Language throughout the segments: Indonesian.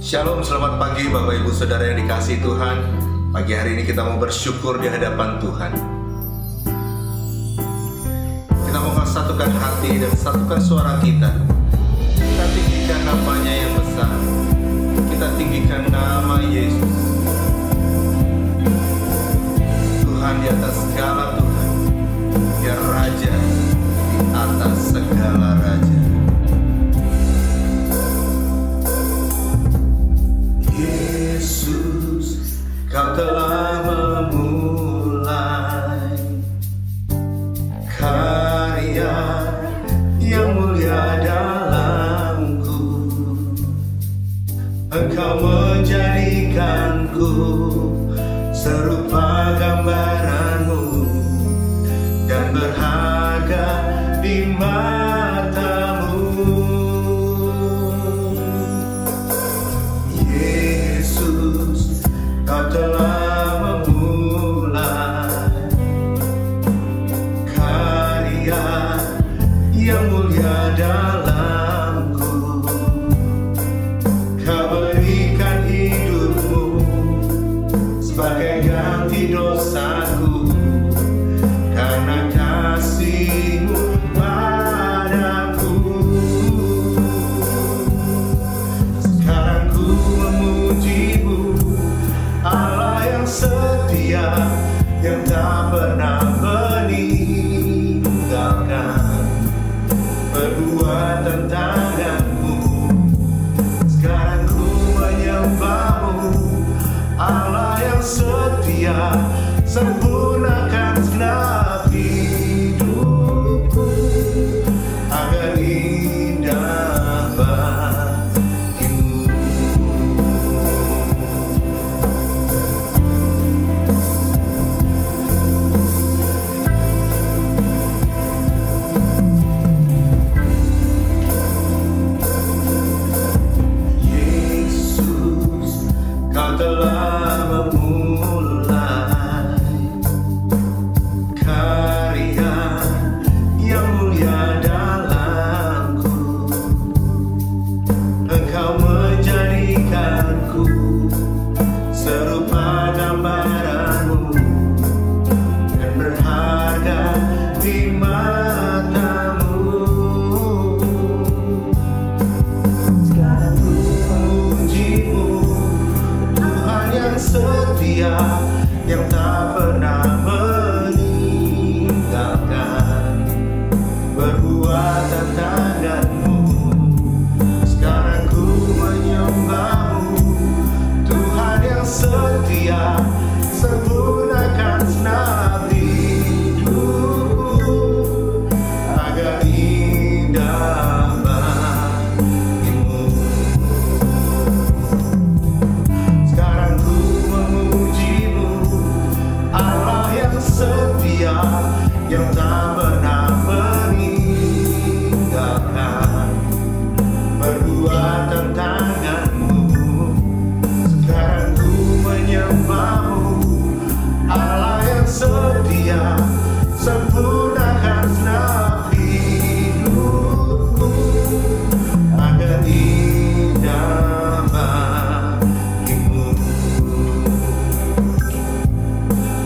Shalom, selamat pagi Bapak Ibu Saudara yang dikasihi Tuhan. Pagi hari ini kita mau bersyukur di hadapan Tuhan. Kita mau satukan hati dan satukan suara kita. Kita tinggikan namanya yang besar. Kita tinggikan nama Yesus. Tuhan di atas segala Tuhan. Dia Raja di atas segala Raja. Yesus, Kau telah memulai karya yang mulia dalamku. Engkau menjadikanku serupa gambaranmu dan berharga di matamu. Kau telah memulai karya yang mulia dalamku. Kau berikan hidupmu sebagai ganti dosaku karena kasih-Mu padaku. Sekarang ku memuji-Mu, Allah yang setia, yang tak pernah meninggalkan perbuatan tangan-Mu. Sekarang ku menyembah-Mu, Allah yang setia, sempurnakan segenap hidupku agar indah bagimu. Kau telah memulai karya yang mulia dalamku. Engkau menjadikanku serupa gambaran-Mu dan berharga di matamu. Sekarang ku memuji-Mu, yang setia, yang tak pernah meninggalkan perbuatan tangan-Mu. Sekarang ku menyembah-Mu, Tuhan yang setia, sempurnakan segenap hidupku agar indah bagimu. Setia, yang tak pernah meninggalkan perbuatan tangan-Mu. Sekarang ku menyembah-Mu, Allah yang setia, sempurnakan segenap hidupku agar indah bagimu.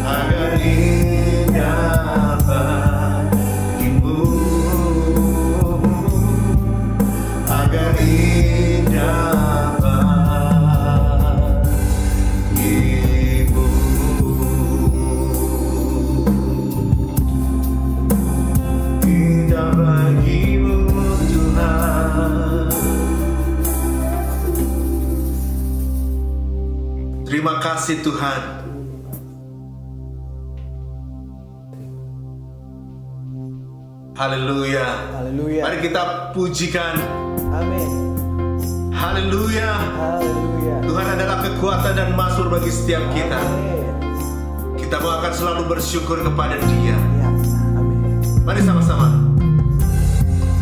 Agar indah bagimu, agar indah bagimu. Indah bagimu Tuhan. Terima kasih Tuhan. Haleluya. Haleluya. Mari kita pujikan. Amin. Haleluya. Haleluya. Tuhan adalah kekuatan dan mazmur bagi setiap kita. Amin. Kita mau akan selalu bersyukur kepada Dia. Ya. Amin. Mari sama-sama.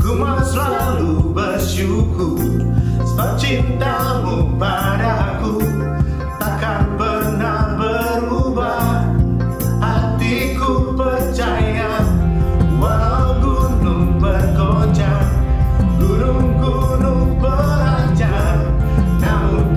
Ku mau selalu bersyukur sebab cinta-Mu padaku takkan pernah berubah. Hatiku percaya walau gunung bergoncang, gunung-gunung beranjak, namun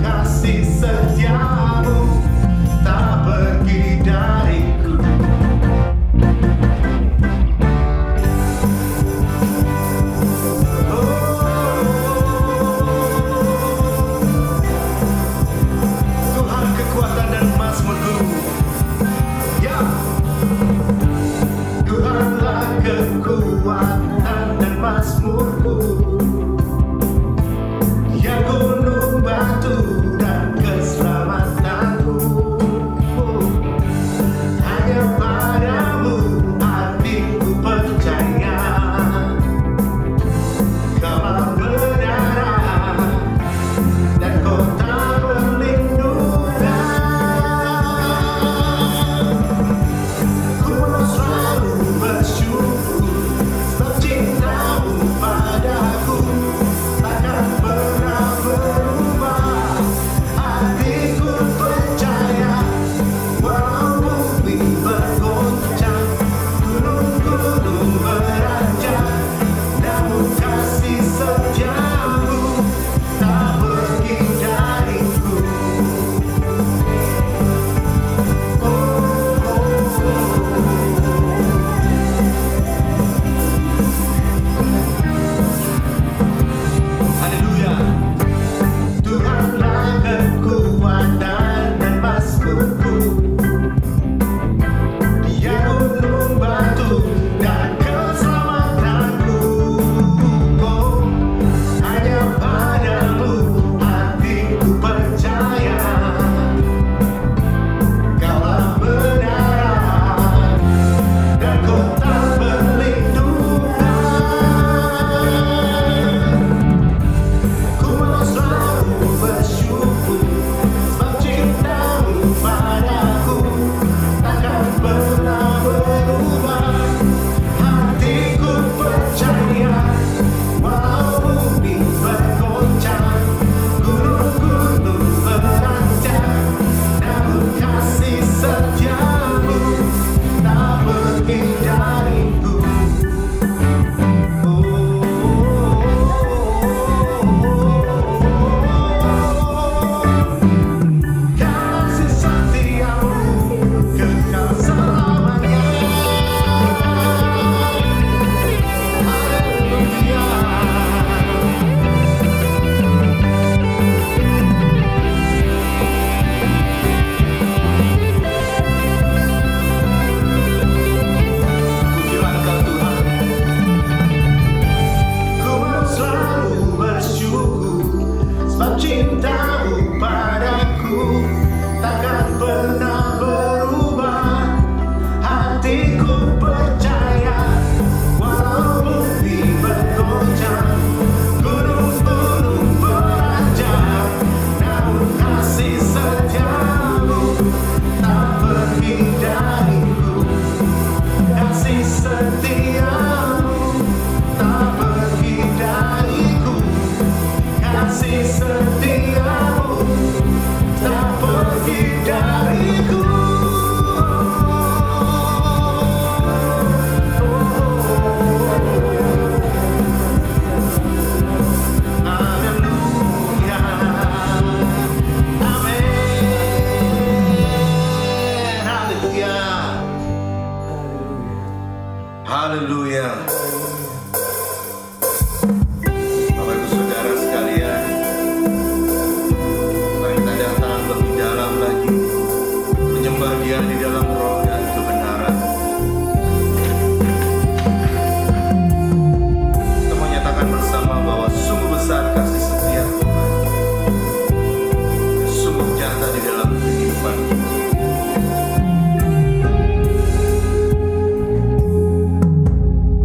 kehidupan kita.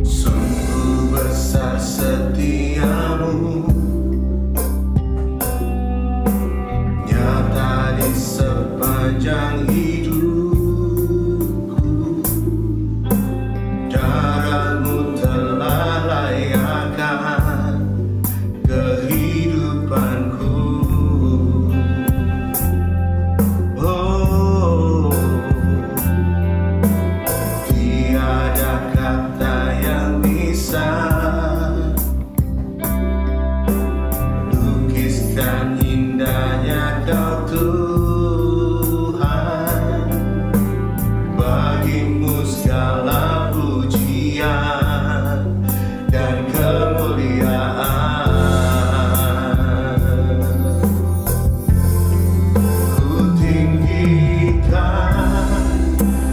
Sungguh besar setiamu, nyata di sepanjang hidupku. Darahmu telah layakkan kehidupanku. Oh, tiada kata yang bisa lukiskan indahnya Kau Tuhan. Bagimu segala pujian dan kemuliaan. Ku tinggikan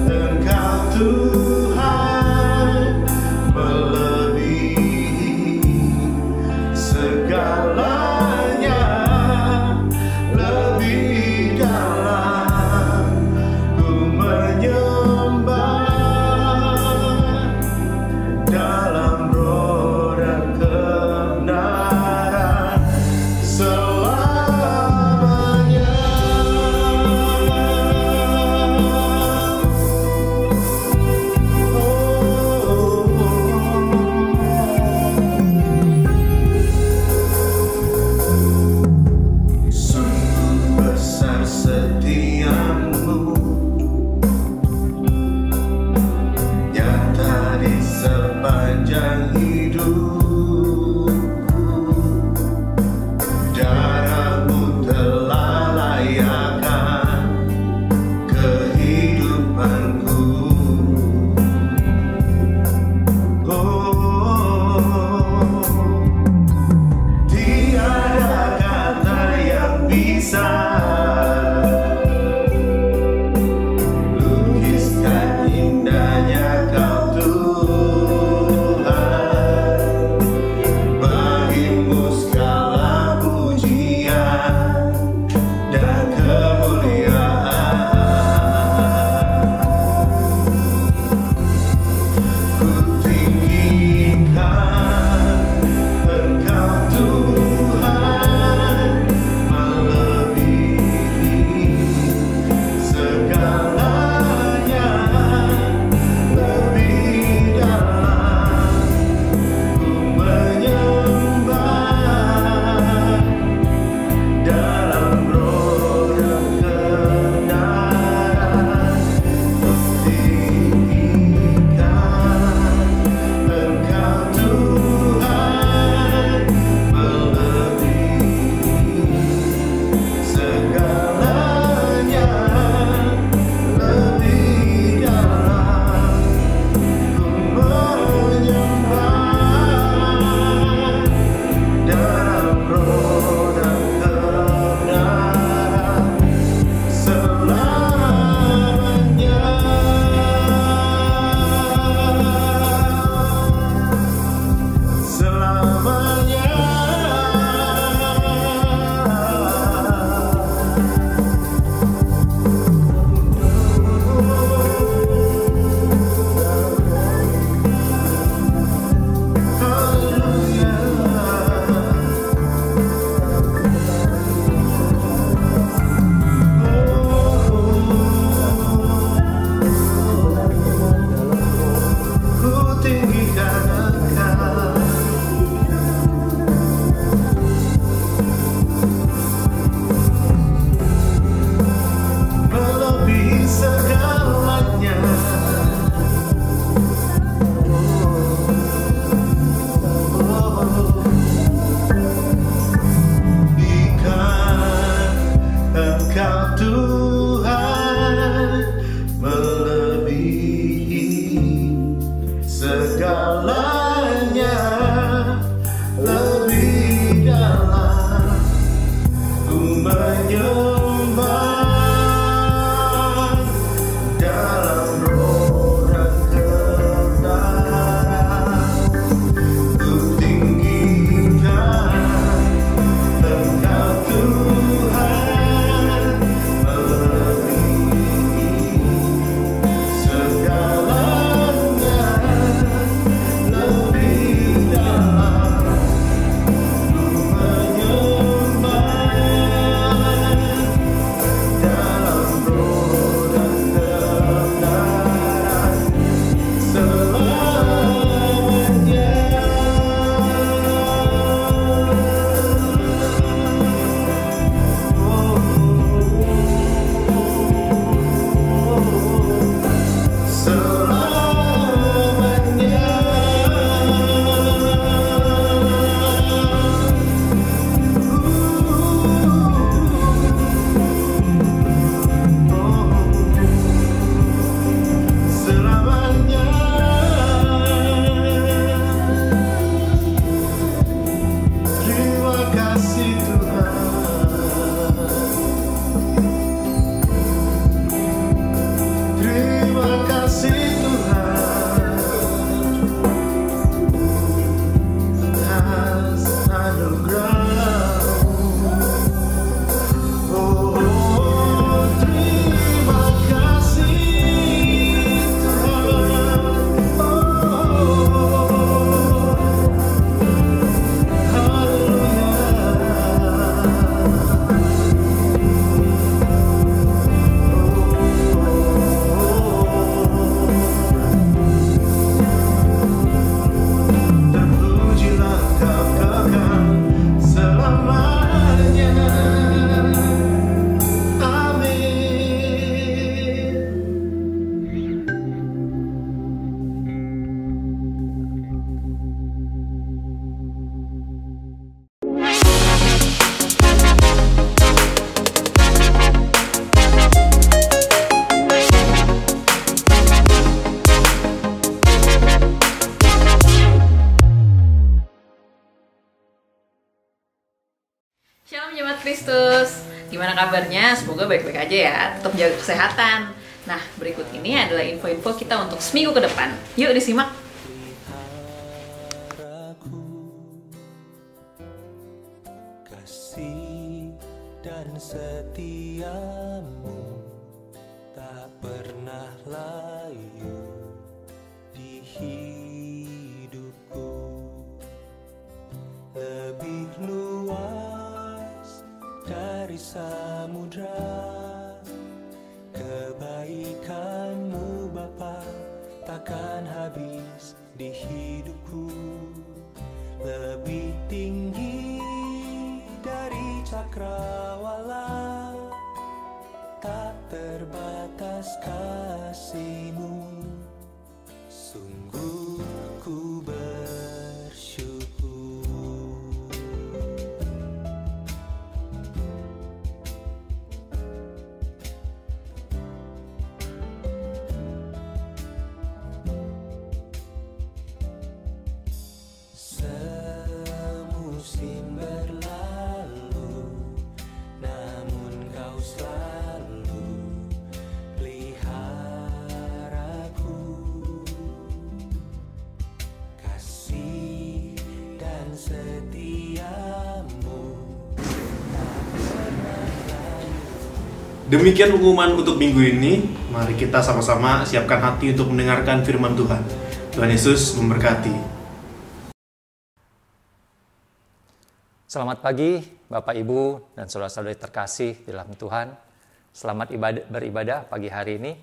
Engkau Tuhan, melebihi segalanya, lebih dalam ku menyembah dalam roh dan kebenaran selamanya. Sungguh besar setiamu, nyata di sepanjang hidupku. Darahmu telah layakkan kehidupanku. Oh, tiada kata yang bisa lukiskan indahnya Kau Tuhan. Bagimu segala pujian dan kemuliaan. Ku tinggikan Engkau Tuhan, melebihi Gimana kabarnya? Semoga baik-baik aja ya. Tetap jaga kesehatan. Nah, berikut ini adalah info-info kita untuk seminggu ke depan. Yuk disimak. Kasih dan setiamu tak pernah layu di hidupku, lebih luas dari samudra. Kebaikanmu Bapa takkan habis di hidupku, lebih tinggi dari cakrawala, tak terbatas kasih-Mu. Sungguh ku bersyukur. Semusim berlalu, namun Kau selalu peliharaku. Kasih dan setiamu tak pernah layu. Demikian pengumuman untuk minggu ini. Mari kita sama-sama siapkan hati untuk mendengarkan firman Tuhan. Tuhan Yesus memberkati. Selamat pagi Bapak Ibu dan saudara-saudari terkasih dalam Tuhan. Selamat beribadah pagi hari ini.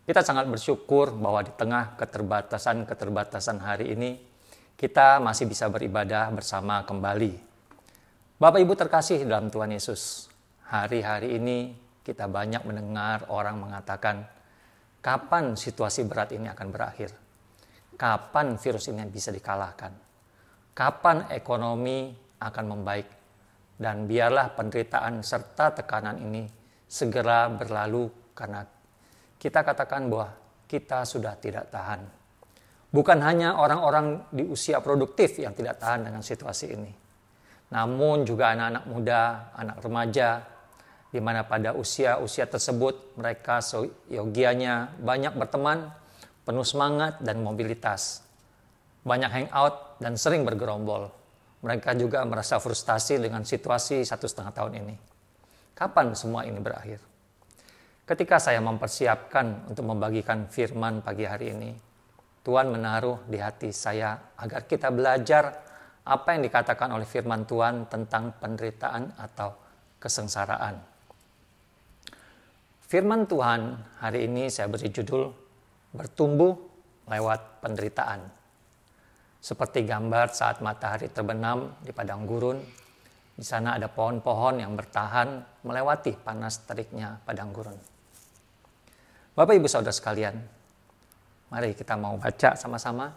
Kita sangat bersyukur bahwa di tengah keterbatasan hari ini kita masih bisa beribadah bersama kembali. Bapak Ibu terkasih dalam Tuhan Yesus. Hari-hari ini kita banyak mendengar orang mengatakan, kapan situasi berat ini akan berakhir? Kapan virus ini bisa dikalahkan? Kapan ekonomi akan membaik, dan biarlah penderitaan serta tekanan ini segera berlalu, karena kita katakan bahwa kita sudah tidak tahan. Bukan hanya orang-orang di usia produktif yang tidak tahan dengan situasi ini, namun juga anak-anak muda, anak remaja, di mana pada usia tersebut mereka seyogianya banyak berteman, penuh semangat dan mobilitas, banyak hangout dan sering bergerombol. Mereka juga merasa frustasi dengan situasi 1,5 tahun ini. Kapan semua ini berakhir? Ketika saya mempersiapkan untuk membagikan firman pagi hari ini, Tuhan menaruh di hati saya agar kita belajar apa yang dikatakan oleh firman Tuhan tentang penderitaan atau kesengsaraan. Firman Tuhan hari ini saya beri judul, Bertumbuh lewat penderitaan. Seperti gambar saat matahari terbenam di padang gurun, di sana ada pohon-pohon yang bertahan melewati panas teriknya padang gurun. Bapak Ibu Saudara sekalian, mari kita mau baca sama-sama.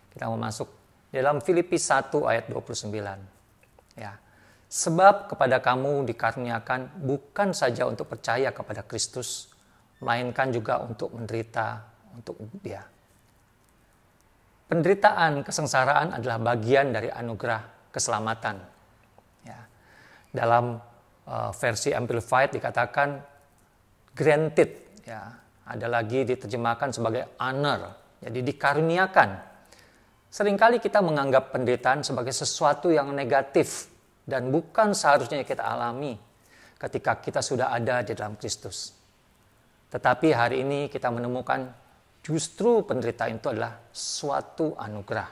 Kita mau masuk dalam Filipi 1 ayat 29. Ya. Sebab kepada kamu dikaruniakan bukan saja untuk percaya kepada Kristus, melainkan juga untuk menderita untuk Dia. Penderitaan, kesengsaraan adalah bagian dari anugerah keselamatan. Ya. Dalam versi Amplified dikatakan granted, ya. Ada lagi diterjemahkan sebagai honor, jadi dikaruniakan. Seringkali kita menganggap penderitaan sebagai sesuatu yang negatif dan bukan seharusnya kita alami ketika kita sudah ada di dalam Kristus. Tetapi hari ini kita menemukan justru penderitaan itu adalah suatu anugerah.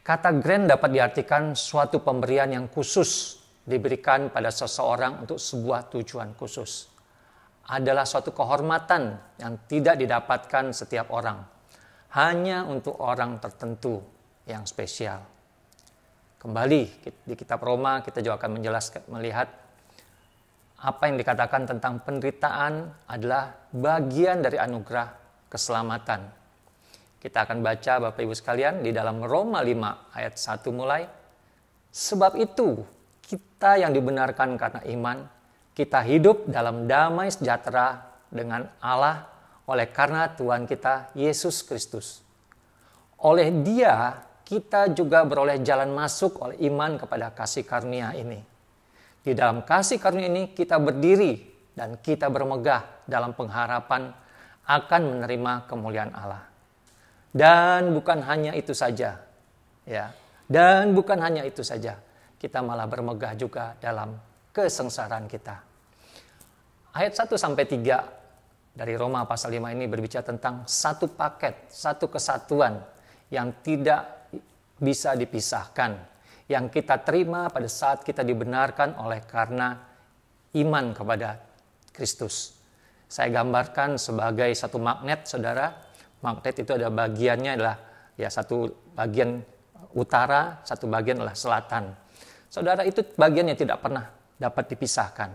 Kata grant dapat diartikan suatu pemberian yang khusus diberikan pada seseorang untuk sebuah tujuan khusus. Adalah suatu kehormatan yang tidak didapatkan setiap orang, hanya untuk orang tertentu yang spesial. Kembali di kitab Roma kita juga akan melihat apa yang dikatakan tentang penderitaan adalah bagian dari anugerah keselamatan. Kita akan baca Bapak Ibu sekalian di dalam Roma 5 ayat 1 mulai. Sebab itu kita yang dibenarkan karena iman, kita hidup dalam damai sejahtera dengan Allah oleh karena Tuhan kita Yesus Kristus. Oleh Dia kita juga beroleh jalan masuk oleh iman kepada kasih karunia ini. Di Di dalam kasih karunia ini kita berdiri dan kita bermegah dalam pengharapan akan menerima kemuliaan Allah. Dan bukan hanya itu saja, ya. Dan bukan hanya itu saja, kita malah bermegah juga dalam kesengsaraan kita. Ayat 1 sampai 3 dari Roma pasal 5 ini berbicara tentang satu paket, satu kesatuan yang tidak bisa dipisahkan, yang kita terima pada saat kita dibenarkan oleh karena iman kepada Kristus. Saya gambarkan sebagai satu magnet, saudara. Magnet itu ada bagiannya adalah ya satu bagian utara, satu bagian adalah selatan. Saudara, itu bagian yang tidak pernah dapat dipisahkan.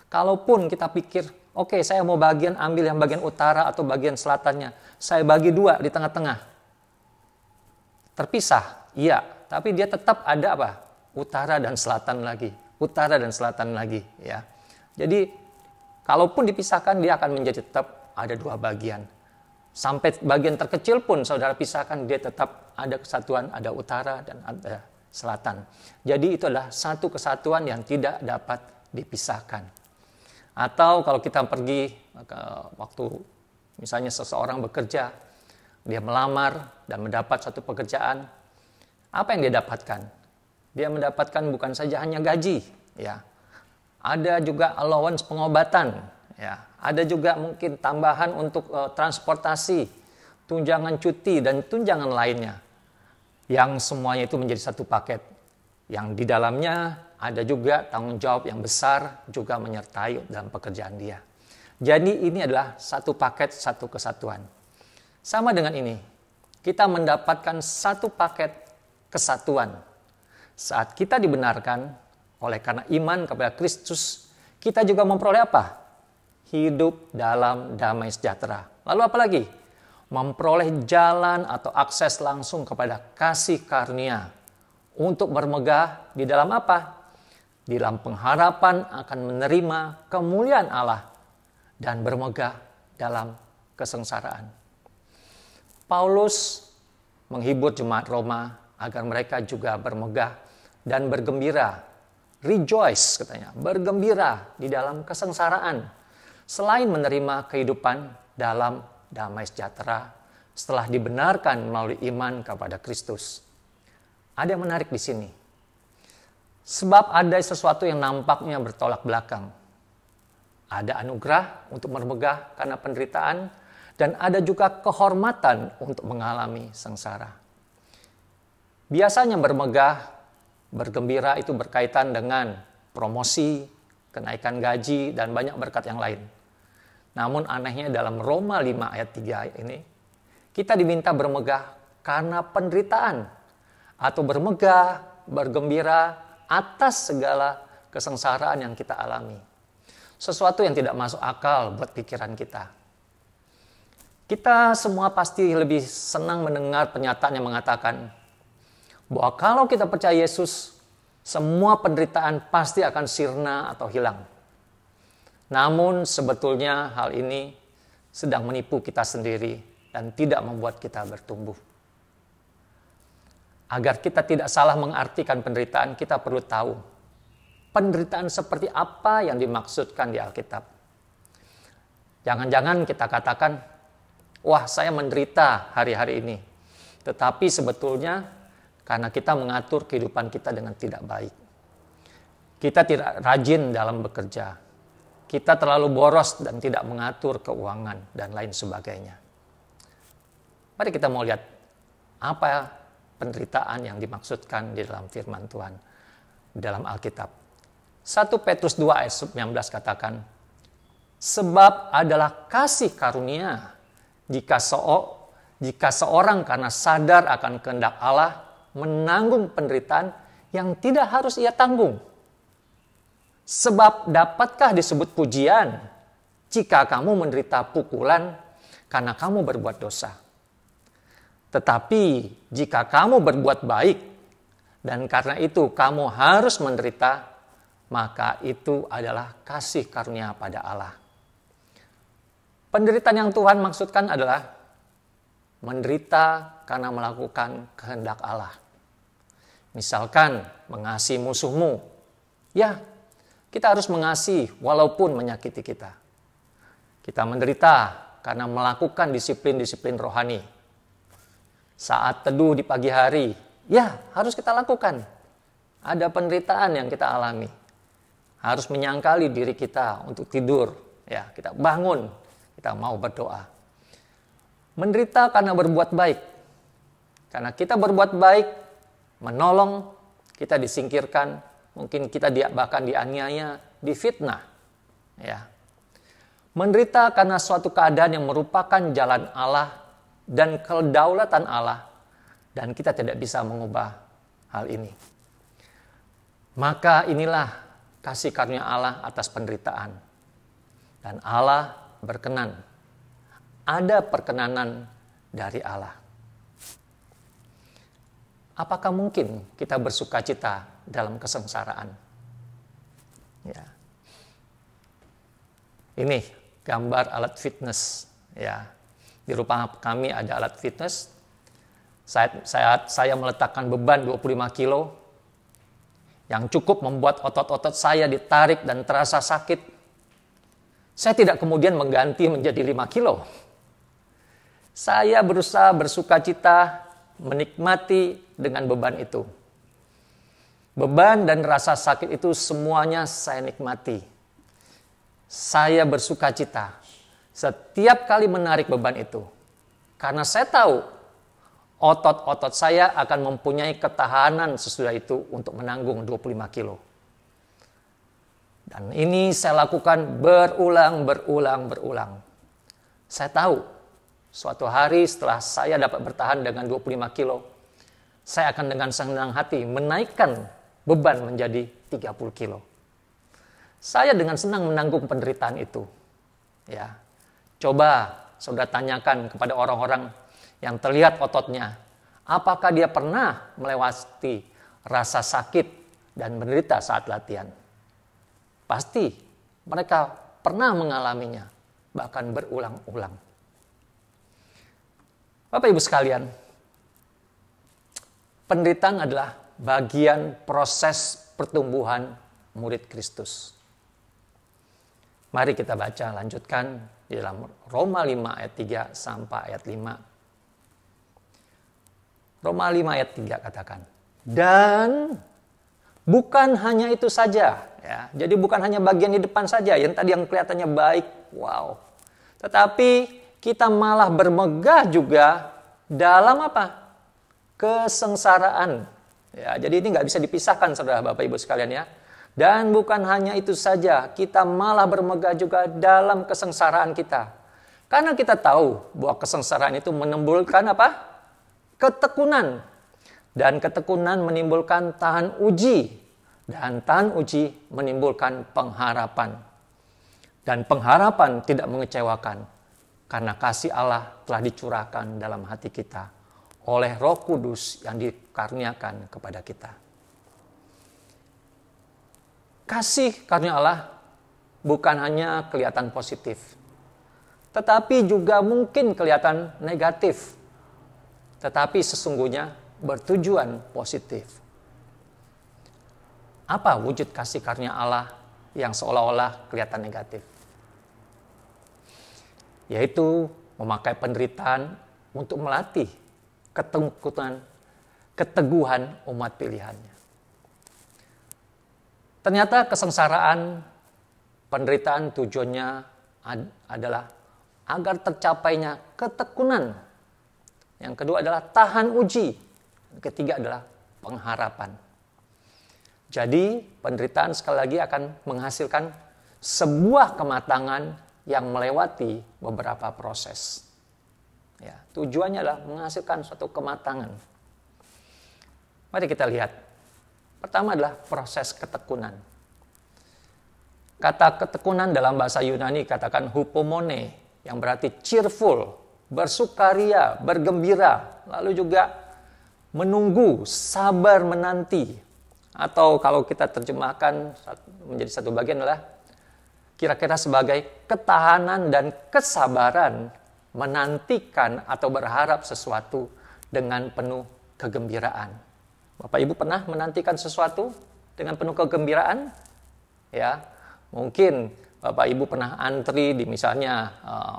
Kalaupun kita pikir, oke, saya mau ambil yang bagian utara atau bagian selatannya, saya bagi dua di tengah-tengah. Terpisah, iya, tapi dia tetap ada apa? Utara dan selatan lagi, utara dan selatan lagi, ya. Jadi, kalaupun dipisahkan, dia akan menjadi tetap ada dua bagian. Sampai bagian terkecil pun saudara pisahkan, dia tetap ada kesatuan, ada utara dan ada selatan. Jadi itu adalah satu kesatuan yang tidak dapat dipisahkan. Atau kalau kita pergi ke waktu misalnya seseorang bekerja, dia melamar dan mendapat satu pekerjaan, apa yang dia dapatkan? Dia mendapatkan bukan saja hanya gaji, ya. Ada juga allowance pengobatan, ya. Ada juga mungkin tambahan untuk transportasi, tunjangan cuti dan tunjangan lainnya. Yang semuanya itu menjadi satu paket. Yang di dalamnya ada juga tanggung jawab yang besar juga menyertai dalam pekerjaan dia. Jadi ini adalah satu paket, satu kesatuan. Sama dengan ini, kita mendapatkan satu paket kesatuan. Saat kita dibenarkan oleh karena iman kepada Kristus, kita juga memperoleh apa? Hidup dalam damai sejahtera. Lalu apa lagi? Memperoleh jalan atau akses langsung kepada kasih karunia untuk bermegah di dalam apa? Di dalam pengharapan akan menerima kemuliaan Allah dan bermegah dalam kesengsaraan. Paulus menghibur jemaat Roma agar mereka juga bermegah dan bergembira. Rejoice katanya, bergembira di dalam kesengsaraan. Selain menerima kehidupan dalam damai sejahtera setelah dibenarkan melalui iman kepada Kristus. Ada yang menarik di sini. Sebab ada sesuatu yang nampaknya bertolak belakang. Ada anugerah untuk bermegah karena penderitaan dan ada juga kehormatan untuk mengalami sengsara. Biasanya bermegah, bergembira itu berkaitan dengan promosi, kenaikan gaji, dan banyak berkat yang lain. Namun anehnya dalam Roma 5 ayat 3 ini, kita diminta bermegah karena penderitaan. Atau bermegah, bergembira atas segala kesengsaraan yang kita alami. Sesuatu yang tidak masuk akal buat pikiran kita. Kita semua pasti lebih senang mendengar pernyataan yang mengatakan bahwa kalau kita percaya Yesus, semua penderitaan pasti akan sirna atau hilang. Namun sebetulnya hal ini sedang menipu kita sendiri dan tidak membuat kita bertumbuh. Agar kita tidak salah mengartikan penderitaan, kita perlu tahu penderitaan seperti apa yang dimaksudkan di Alkitab. Jangan-jangan kita katakan, wah saya menderita hari-hari ini. Tetapi sebetulnya karena kita mengatur kehidupan kita dengan tidak baik. Kita tidak rajin dalam bekerja. Kita terlalu boros dan tidak mengatur keuangan dan lain sebagainya. Mari kita mau lihat apa penderitaan yang dimaksudkan di dalam firman Tuhan di dalam Alkitab. 1 Petrus 2 ayat 19 katakan, sebab adalah kasih karunia jika seorang karena sadar akan kehendak Allah menanggung penderitaan yang tidak harus ia tanggung. Sebab dapatkah disebut pujian jika kamu menderita pukulan karena kamu berbuat dosa? Tetapi jika kamu berbuat baik dan karena itu kamu harus menderita, maka itu adalah kasih karunia pada Allah. Penderitaan yang Tuhan maksudkan adalah menderita karena melakukan kehendak Allah. Misalkan mengasihi musuhmu, ya, Kita harus mengasihi walaupun menyakiti kita. Kita menderita karena melakukan disiplin-disiplin rohani. Saat teduh di pagi hari, ya harus kita lakukan. Ada penderitaan yang kita alami. Harus menyangkali diri kita untuk tidur. Ya, kita bangun, kita mau berdoa. Menderita karena berbuat baik. Karena kita berbuat baik, menolong, kita disingkirkan, mungkin kita bahkan dianiaya, difitnah. Ya. Menderita karena suatu keadaan yang merupakan jalan Allah dan kedaulatan Allah, dan kita tidak bisa mengubah hal ini. Maka inilah kasih karunia Allah atas penderitaan. Dan Allah berkenan. Ada perkenanan dari Allah. Apakah mungkin kita bersukacita dalam kesengsaraan? Ya. Ini gambar alat fitness. Ya. Di rumah kami ada alat fitness. Saya meletakkan beban 25 kilo yang cukup membuat otot-otot saya ditarik dan terasa sakit. Saya tidak kemudian mengganti menjadi 5 kilo. Saya berusaha bersukacita menikmati dengan beban itu. Beban dan rasa sakit itu semuanya saya nikmati. Saya bersukacita setiap kali menarik beban itu. Karena saya tahu otot-otot saya akan mempunyai ketahanan sesudah itu untuk menanggung 25 kilo. Dan ini saya lakukan berulang. Saya tahu suatu hari setelah saya dapat bertahan dengan 25 kilo, saya akan dengan senang hati menaikkan beban menjadi 30 kilo. Saya dengan senang menanggung penderitaan itu. Ya. Coba saudara tanyakan kepada orang-orang yang terlihat ototnya, apakah dia pernah melewati rasa sakit dan menderita saat latihan? Pasti mereka pernah mengalaminya, bahkan berulang-ulang. Bapak Ibu sekalian, penderitaan adalah bagian proses pertumbuhan murid Kristus. Mari kita baca, lanjutkan di dalam Roma 5 ayat 3 sampai ayat 5. Roma 5 ayat 3 katakan, dan bukan hanya itu saja, ya. Jadi bukan hanya bagian di depan saja yang tadi yang kelihatannya baik, wow. Tetapi kita malah bermegah juga dalam apa? Kesengsaraan. Ya, jadi ini nggak bisa dipisahkan, saudara Bapak Ibu sekalian ya. Dan bukan hanya itu saja, kita malah bermegah juga dalam kesengsaraan kita. Karena kita tahu bahwa kesengsaraan itu menimbulkan apa? Ketekunan. Dan ketekunan menimbulkan tahan uji. Dan tahan uji menimbulkan pengharapan. Dan pengharapan tidak mengecewakan. Karena kasih Allah telah dicurahkan dalam hati kita oleh Roh Kudus yang dikaruniakan kepada kita. Kasih karunia Allah bukan hanya kelihatan positif, tetapi juga mungkin kelihatan negatif, tetapi sesungguhnya bertujuan positif. Apa wujud kasih karunia Allah yang seolah-olah kelihatan negatif? Yaitu memakai penderitaan untuk melatih keteguhan umat pilihannya. Ternyata kesengsaraan, penderitaan tujuannya adalah agar tercapainya ketekunan. Yang kedua adalah tahan uji. Yang ketiga adalah pengharapan. Jadi penderitaan sekali lagi akan menghasilkan sebuah kematangan yang melewati beberapa proses. Ya, tujuannya adalah menghasilkan suatu kematangan. Mari kita lihat. Pertama adalah proses ketekunan. Kata ketekunan dalam bahasa Yunani katakan hupomone, yang berarti cheerful, bersukaria, bergembira, lalu juga menunggu, sabar menanti. Atau kalau kita terjemahkan menjadi satu bagian adalah kira-kira sebagai ketahanan dan kesabaran menantikan atau berharap sesuatu dengan penuh kegembiraan. Bapak Ibu pernah menantikan sesuatu dengan penuh kegembiraan? ya. Mungkin Bapak Ibu pernah antri di misalnya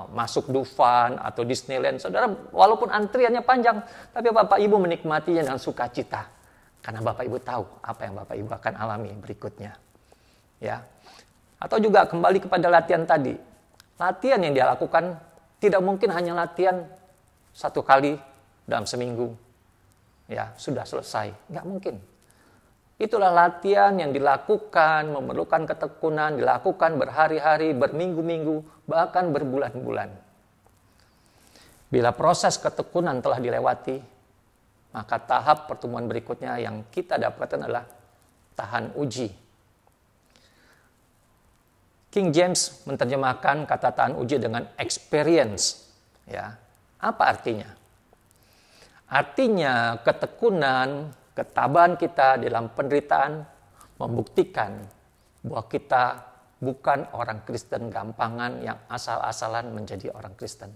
masuk Dufan atau Disneyland. Saudara, walaupun antriannya panjang, tapi Bapak Ibu menikmatinya dengan sukacita. Karena Bapak Ibu tahu apa yang Bapak Ibu akan alami berikutnya. Ya. Atau juga kembali kepada latihan tadi. Latihan yang dia lakukan tidak mungkin hanya latihan 1 kali dalam seminggu. Ya, sudah selesai. Nggak mungkin. Itulah latihan yang dilakukan, memerlukan ketekunan, dilakukan berhari-hari, berminggu-minggu, bahkan berbulan-bulan. Bila proses ketekunan telah dilewati, maka tahap pertemuan berikutnya yang kita dapatkan adalah tahan uji. King James menerjemahkan kata tahan uji dengan experience. Ya, apa artinya? Artinya ketekunan, ketabahan kita dalam penderitaan membuktikan bahwa kita bukan orang Kristen gampangan yang asal-asalan menjadi orang Kristen.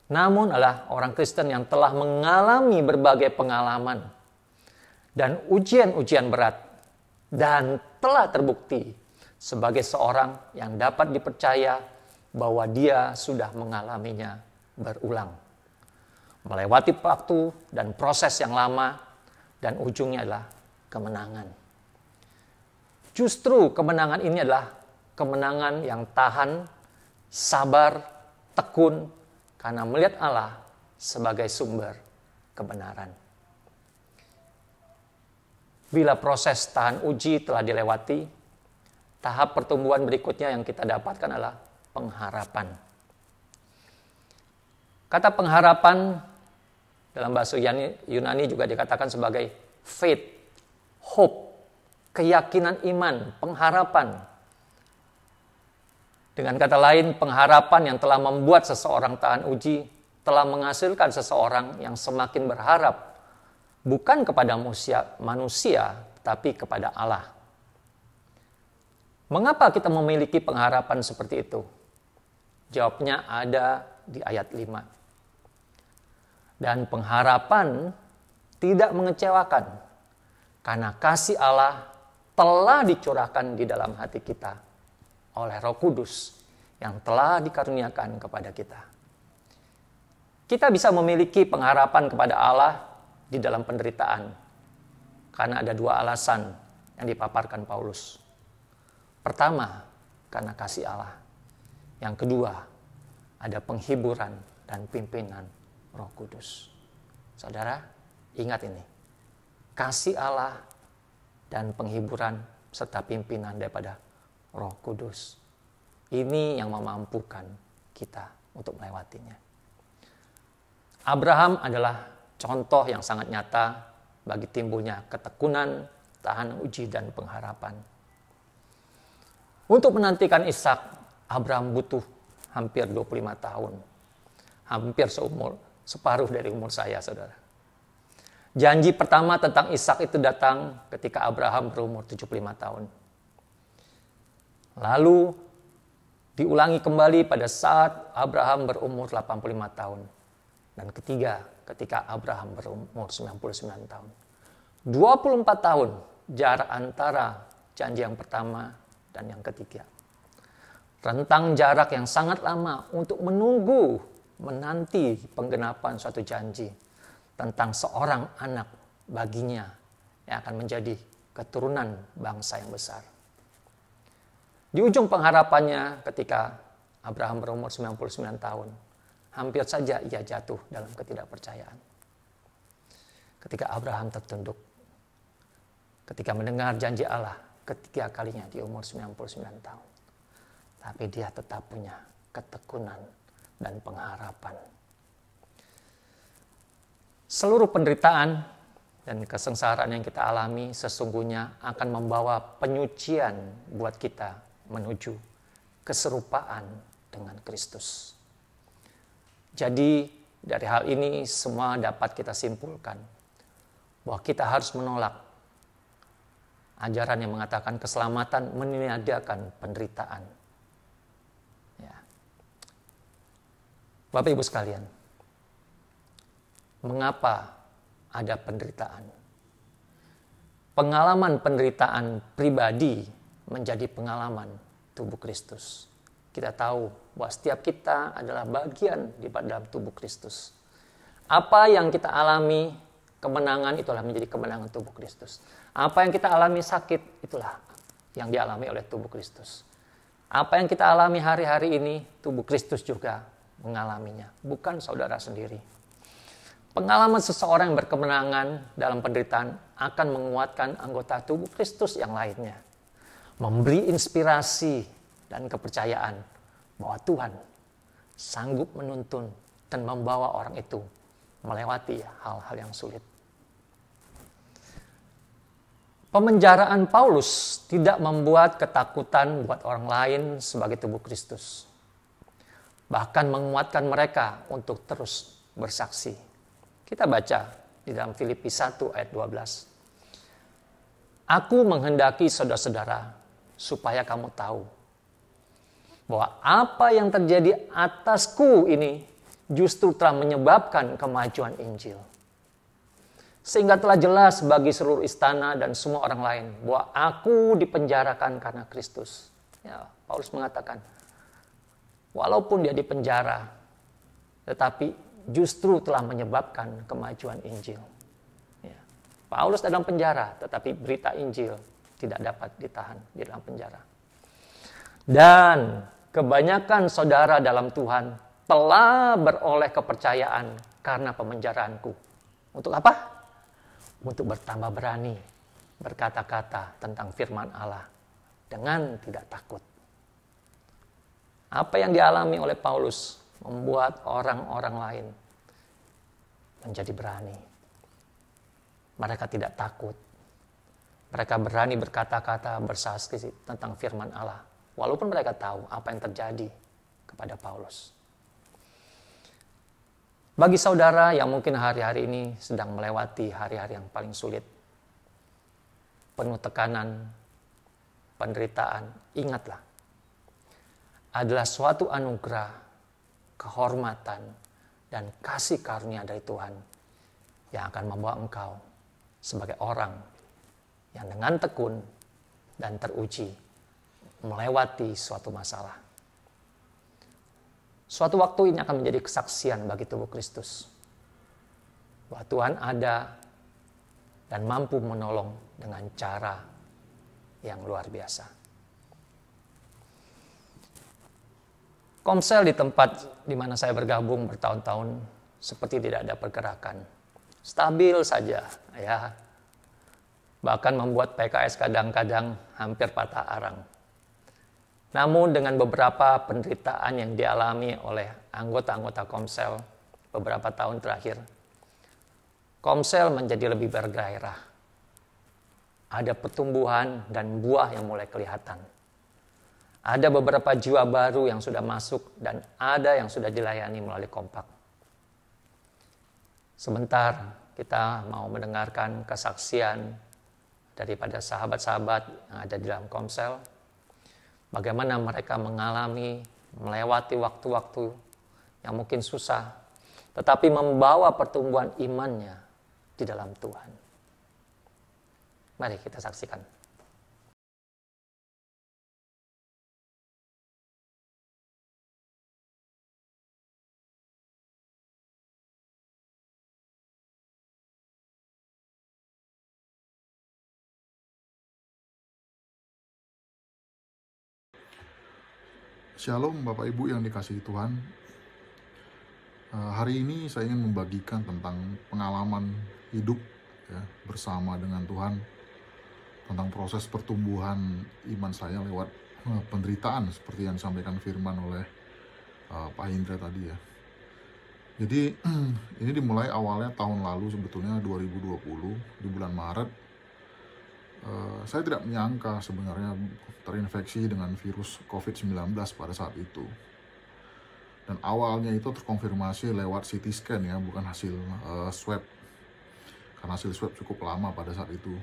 Namun adalah orang Kristen yang telah mengalami berbagai pengalaman dan ujian-ujian berat dan telah terbukti sebagai seorang yang dapat dipercaya bahwa dia sudah mengalaminya berulang. Melewati waktu dan proses yang lama, dan ujungnya adalah kemenangan. Justru kemenangan ini adalah kemenangan yang tahan, sabar, tekun, karena melihat Allah sebagai sumber kebenaran. Bila proses tahan uji telah dilewati, tahap pertumbuhan berikutnya yang kita dapatkan adalah pengharapan. Kata pengharapan dalam bahasa Yunani juga dikatakan sebagai faith, hope, keyakinan iman, pengharapan. Dengan kata lain, pengharapan yang telah membuat seseorang tahan uji, telah menghasilkan seseorang yang semakin berharap, bukan kepada manusia, tapi kepada Allah. Mengapa kita memiliki pengharapan seperti itu? Jawabnya ada di ayat 5. Dan pengharapan tidak mengecewakan, karena kasih Allah telah dicurahkan di dalam hati kita oleh Roh Kudus yang telah dikaruniakan kepada kita. Kita bisa memiliki pengharapan kepada Allah di dalam penderitaan, karena ada 2 alasan yang dipaparkan Paulus. Pertama, karena kasih Allah. Yang kedua, ada penghiburan dan pimpinan Roh Kudus. Saudara, ingat ini. Kasih Allah dan penghiburan serta pimpinan daripada Roh Kudus. Ini yang memampukan kita untuk melewatinya. Abraham adalah contoh yang sangat nyata bagi timbulnya ketekunan, tahan uji, dan pengharapan. Untuk menantikan Ishak, Abraham butuh hampir 25 tahun. Hampir separuh dari umur saya, saudara. Janji pertama tentang Ishak itu datang ketika Abraham berumur 75 tahun. Lalu diulangi kembali pada saat Abraham berumur 85 tahun. Dan ketiga, ketika Abraham berumur 99 tahun. 24 tahun jarak antara janji yang pertama dan yang ketiga. Rentang jarak yang sangat lama untuk menanti penggenapan suatu janji tentang seorang anak baginya yang akan menjadi keturunan bangsa yang besar. Di ujung pengharapannya ketika Abraham berumur 99 tahun, hampir saja ia jatuh dalam ketidakpercayaan. Ketika Abraham tertunduk, ketika mendengar janji Allah ketiga kalinya di umur 99 tahun. Tapi dia tetap punya ketekunan dan pengharapan. Seluruh penderitaan dan kesengsaraan yang kita alami sesungguhnya akan membawa penyucian buat kita menuju keserupaan dengan Kristus. Jadi dari hal ini semua dapat kita simpulkan bahwa kita harus menolak ajaran yang mengatakan keselamatan meniadakan penderitaan. Ya. Bapak Ibu sekalian, mengapa ada penderitaan? Pengalaman penderitaan pribadi menjadi pengalaman tubuh Kristus. Kita tahu bahwa setiap kita adalah bagian di dalam tubuh Kristus. Apa yang kita alami, kemenangan itulah menjadi kemenangan tubuh Kristus. Apa yang kita alami sakit, itulah yang dialami oleh tubuh Kristus. Apa yang kita alami hari-hari ini, tubuh Kristus juga mengalaminya, bukan saudara sendiri. Pengalaman seseorang yang berkemenangan dalam penderitaan akan menguatkan anggota tubuh Kristus yang lainnya. Memberi inspirasi dan kepercayaan bahwa Tuhan sanggup menuntun dan membawa orang itu melewati hal-hal yang sulit. Pemenjaraan Paulus tidak membuat ketakutan buat orang lain sebagai tubuh Kristus. Bahkan menguatkan mereka untuk terus bersaksi. Kita baca di dalam Filipi 1 ayat 12. Aku menghendaki saudara-saudara supaya kamu tahu bahwa apa yang terjadi atasku ini justru telah menyebabkan kemajuan Injil. Sehingga telah jelas bagi seluruh istana dan semua orang lain bahwa aku dipenjarakan karena Kristus. Ya, Paulus mengatakan, walaupun dia dipenjara, tetapi justru telah menyebabkan kemajuan Injil. Ya. Paulus dalam penjara, tetapi berita Injil tidak dapat ditahan di dalam penjara. Dan kebanyakan saudara dalam Tuhan telah beroleh kepercayaan karena pemenjaraanku. Untuk apa? Untuk bertambah berani berkata-kata tentang firman Allah dengan tidak takut. Apa yang dialami oleh Paulus membuat orang-orang lain menjadi berani. Mereka tidak takut. Mereka berani berkata-kata, bersaksi tentang firman Allah. Walaupun mereka tahu apa yang terjadi kepada Paulus. Bagi saudara yang mungkin hari-hari ini sedang melewati hari-hari yang paling sulit, penuh tekanan, penderitaan, ingatlah, adalah suatu anugerah, kehormatan, dan kasih karunia dari Tuhan yang akan membawa engkau sebagai orang yang dengan tekun dan teruji melewati suatu masalah. Suatu waktu ini akan menjadi kesaksian bagi tubuh Kristus bahwa Tuhan ada dan mampu menolong dengan cara yang luar biasa. Komsel di tempat di mana saya bergabung bertahun-tahun seperti tidak ada pergerakan. Stabil saja, ya. Bahkan membuat PKS kadang-kadang hampir patah arang. Namun dengan beberapa penderitaan yang dialami oleh anggota-anggota Komsel beberapa tahun terakhir, Komsel menjadi lebih bergairah. Ada pertumbuhan dan buah yang mulai kelihatan. Ada beberapa jiwa baru yang sudah masuk dan ada yang sudah dilayani melalui Kompak. Sebentar kita mau mendengarkan kesaksian daripada sahabat-sahabat yang ada di dalam Komsel. Bagaimana mereka mengalami, melewati waktu-waktu yang mungkin susah, tetapi membawa pertumbuhan imannya di dalam Tuhan. Mari kita saksikan. Shalom Bapak Ibu yang dikasihi Tuhan. Hari ini saya ingin membagikan tentang pengalaman hidup ya, bersama dengan Tuhan. Tentang proses pertumbuhan iman saya lewat penderitaan seperti yang disampaikan firman oleh Pak Indra tadi ya. Jadi ini dimulai awalnya tahun lalu sebetulnya 2020 di bulan Maret. Saya tidak menyangka sebenarnya terinfeksi dengan virus COVID-19 pada saat itu. Dan awalnya itu terkonfirmasi lewat CT scan ya, bukan hasil swab. Karena hasil swab cukup lama pada saat itu.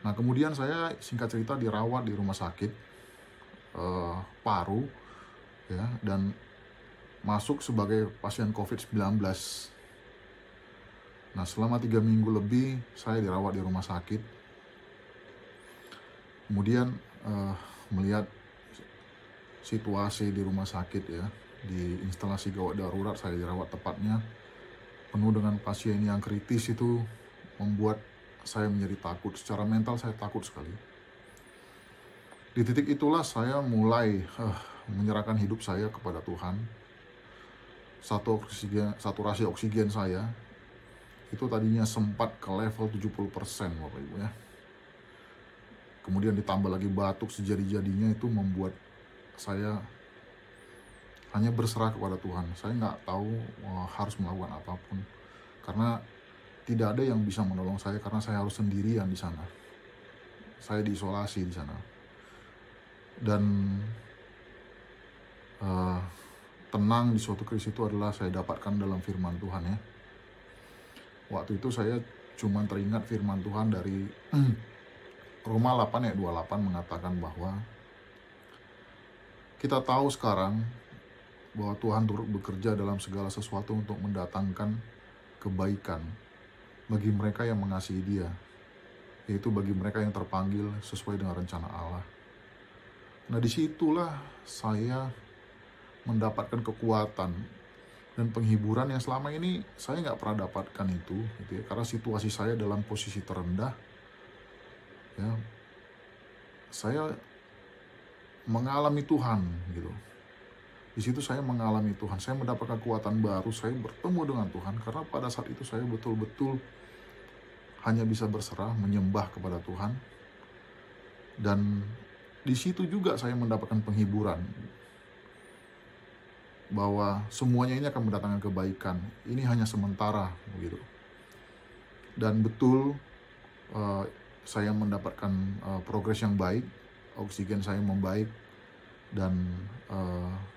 Nah kemudian saya singkat cerita dirawat di rumah sakit paru ya, dan masuk sebagai pasien COVID-19. Nah selama 3 minggu lebih saya dirawat di rumah sakit. Kemudian melihat situasi di rumah sakit ya, di instalasi gawat darurat saya dirawat tepatnya, penuh dengan pasien yang kritis, itu membuat saya menjadi takut. Secara mental saya takut sekali. Di titik itulah saya mulai menyerahkan hidup saya kepada Tuhan. Saturasi oksigen saya itu tadinya sempat ke level 70% Bapak Ibu ya. Kemudian ditambah lagi batuk sejadi-jadinya, itu membuat saya hanya berserah kepada Tuhan. Saya nggak tahu harus melakukan apapun, karena tidak ada yang bisa menolong saya, karena saya harus sendirian di sana. Saya diisolasi di sana. Dan tenang di suatu krisis itu adalah saya dapatkan dalam firman Tuhan ya. Waktu itu saya cuma teringat firman Tuhan dari Roma 8 ayat 28 mengatakan bahwa kita tahu sekarang bahwa Tuhan turut bekerja dalam segala sesuatu untuk mendatangkan kebaikan bagi mereka yang mengasihi Dia, yaitu bagi mereka yang terpanggil sesuai dengan rencana Allah. Nah, disitulah saya mendapatkan kekuatan dan penghiburan yang selama ini saya nggak pernah dapatkan itu, gitu ya, karena situasi saya dalam posisi terendah. Ya, saya mengalami Tuhan, gitu. Di situ saya mengalami Tuhan, saya mendapatkan kekuatan baru, saya bertemu dengan Tuhan, karena pada saat itu saya betul-betul hanya bisa berserah, menyembah kepada Tuhan. Dan di situ juga saya mendapatkan penghiburan bahwa semuanya ini akan mendatangkan kebaikan. Ini hanya sementara, begitu. Dan betul saya mendapatkan progres yang baik, oksigen saya membaik, dan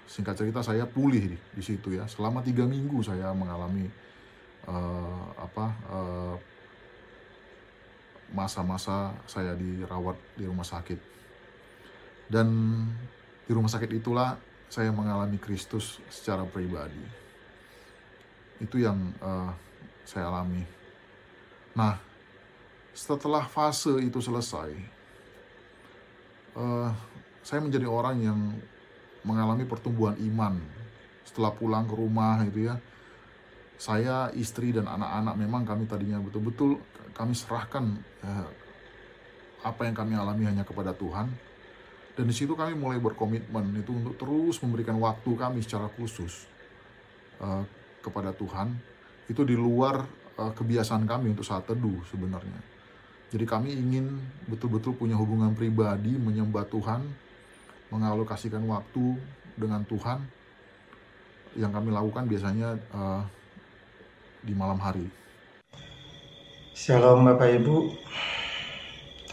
singkat cerita saya pulih di situ ya. Selama 3 minggu saya mengalami masa-masa saya dirawat di rumah sakit. Dan di rumah sakit itulah saya mengalami Kristus secara pribadi. Itu yang saya alami. Nah, setelah fase itu selesai, saya menjadi orang yang mengalami pertumbuhan iman. Setelah pulang ke rumah itu ya, saya, istri, dan anak-anak memang kami tadinya betul-betul kami serahkan apa yang kami alami hanya kepada Tuhan. Dan di situ kami mulai berkomitmen itu untuk terus memberikan waktu kami secara khusus kepada Tuhan. Itu di luar kebiasaan kami untuk saat teduh sebenarnya. Jadi kami ingin betul-betul punya hubungan pribadi, menyembah Tuhan, mengalokasikan waktu dengan Tuhan. Yang kami lakukan biasanya di malam hari. Shalom Bapak Ibu,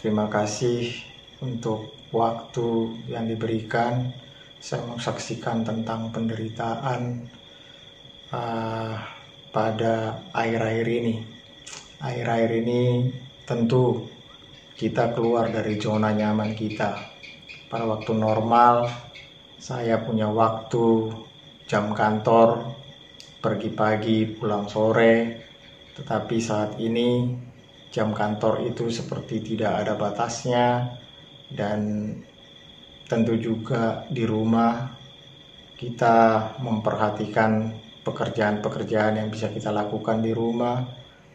terima kasih untuk waktu yang diberikan. Saya menyaksikan tentang penderitaan pada akhir-akhir ini. Akhir-akhir ini tentu kita keluar dari zona nyaman kita. Pada waktu normal, saya punya waktu jam kantor, pergi pagi, pulang sore. Tetapi saat ini jam kantor itu seperti tidak ada batasnya. Dan tentu juga di rumah kita memperhatikan pekerjaan-pekerjaan yang bisa kita lakukan di rumah,